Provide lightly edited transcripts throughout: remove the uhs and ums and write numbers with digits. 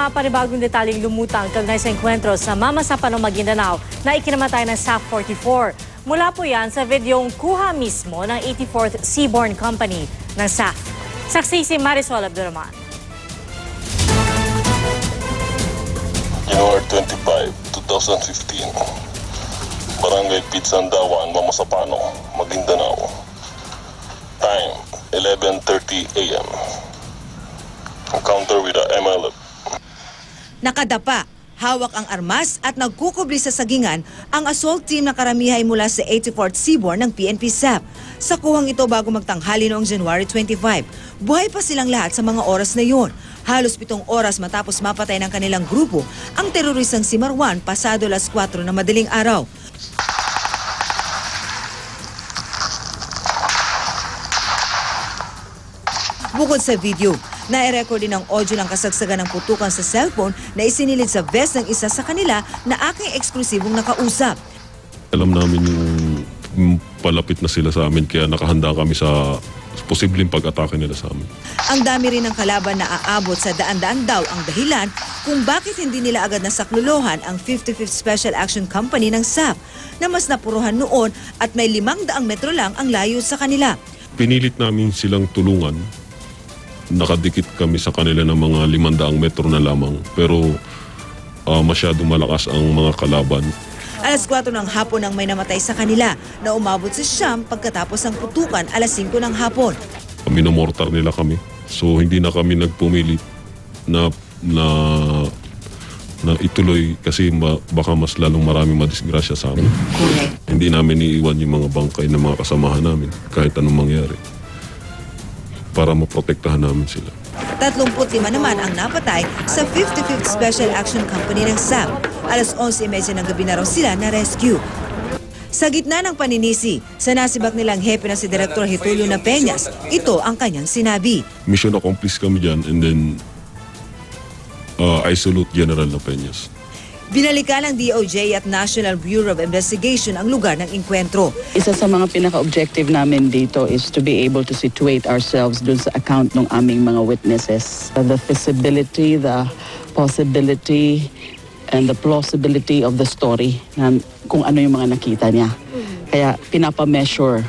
mga panibagong detalyeng lumutang kaugnay sa engkwentro sa Mamasapanong, Maguindanao na ikinamatay ng SAF 44. Mula po yan sa videong kuha mismo ng 84th Seaborne Company ng SAF. Saksi si Marisol Abduraman. January 25, 2015. Barangay Pitsandawan, Mamasapanong, Maguindanao. Time, 11:30 a.m. Encounter with the MLF. Nakadapa, hawak ang armas at nagkukubli sa sagingan ang assault team na karamihay mula sa 84th Seaborne ng PNP SAF. Sa kuhang ito bago magtanghali noong January 25. Buhay pa silang lahat sa mga oras na yun. Halos 7 oras matapos mapatay ng kanilang grupo ang terorisang si Marwan pasado alas 4 na madaling araw. Bukod sa video, nai-record din ang audio ng kasagsagan ng putukan sa cellphone na isinilid sa vest ng isa sa kanila na aking eksklusibong nakausap. Alam namin yung palapit na sila sa amin kaya nakahanda kami sa posibleng pag-atake nila sa amin. Ang dami rin ng kalaban na aabot sa daan-daan daw ang dahilan kung bakit hindi nila agad nasaklolohan ang 55th Special Action Company ng SAF na mas napuruhan noon at may 500 metro lang ang layo sa kanila. Pinilit namin silang tulungan. Nakadikit kami sa kanila ng mga 500 metro na lamang pero masyadong malakas ang mga kalaban. Alas 4 ng hapon ang may namatay sa kanila na umabot sa Siyam pagkatapos ng putukan alas 5 ng hapon. Minomortar nila kami so hindi na kami nagpumilit na ituloy kasi baka mas lalong maraming madisgrasya sa amin. Hindi namin iiwan yung mga bangkay ng mga kasamahan namin kahit anong mangyari, para maprotektahan namin sila. 35 naman ang napatay sa 55th Special Action Company ng SAF. Alas 11:30 ng gabi na raw sila na-rescue. Sa gitna ng paninisi, sa nasibak nilang hepe na si Director Hitulio na Peñas, ito ang kanyang sinabi. Mission accomplished kami dyan and then I salute General na Peñas. Binalikan ng DOJ at National Bureau of Investigation ang lugar ng engkwentro. Isa sa mga pinaka-objective namin dito is to be able to situate ourselves dun sa account ng aming mga witnesses. The feasibility, the possibility, and the plausibility of the story na kung ano yung mga nakita niya. Kaya pinapa-measure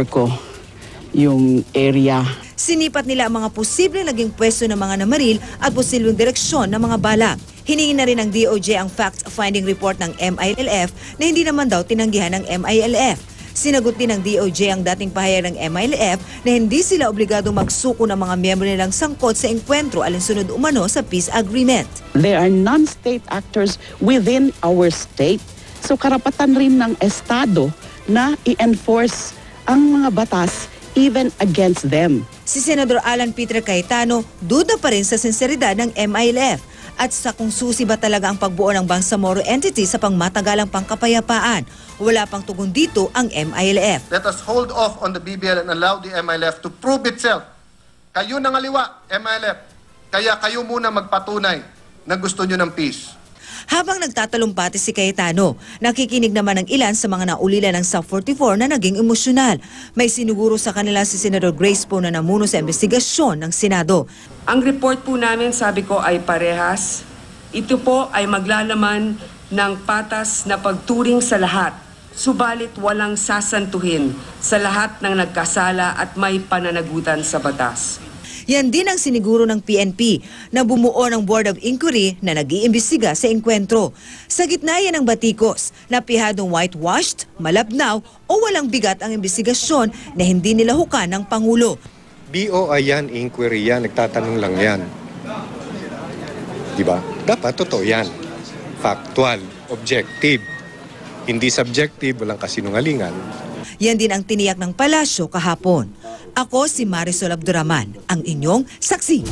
ko yung area. Sinipat nila ang mga posibleng naging pwesto ng mga namaril at posibleng direksyon ng mga bala. Hiningi na rin ng DOJ ang fact-finding report ng MILF na hindi naman daw tinanggihan ng MILF. Sinagot din ng DOJ ang dating pahayag ng MILF na hindi sila obligadong magsuko ng mga miyembro nilang sangkot sa engkwentro alinsunod umano sa peace agreement. There are non-state actors within our state. So karapatan rin ng Estado na i-enforce ang mga batas even against them. Si Senador Alan Peter Cayetano duda pa rin sa sinseridad ng MILF at sa kung susi ba talaga ang pagbuo ng Bangsamoro entity sa pangmatagalang pangkapayapaan. Wala pang tugon dito ang MILF. Let us hold off on the BBL and allow the MILF to prove itself. Kayo nangaliwa, MILF. Kaya kayo muna magpatunay na gusto nyo ng peace. Habang nagtatalumpati si Cayetano, nakikinig naman ng ilan sa mga naulila ng SAF 44 na naging emosyonal. May sinuguro sa kanila si Senador Grace Poe na namuno sa investigasyon ng Senado. Ang report po namin, sabi ko, ay parehas. Ito po ay maglalaman ng patas na pagturing sa lahat, subalit walang sasantuhin sa lahat ng nagkasala at may pananagutan sa batas. Yan din ang siniguro ng PNP na bumuo ng Board of Inquiry na nag-iimbestiga sa engkwentro. Sa gitna yan ng batikos, napihadong whitewashed, malabnaw o walang bigat ang investigasyon na hindi nilahukan ng Pangulo. BOI yan, inquiry yan, nagtatanong lang yan. Diba? Dapat totoo yan. Factual, objective. Hindi subjective, walang kasinungalingan. Yan din ang tiniyak ng palasyo kahapon. Ako si Marisol Abduraman, ang inyong saksi.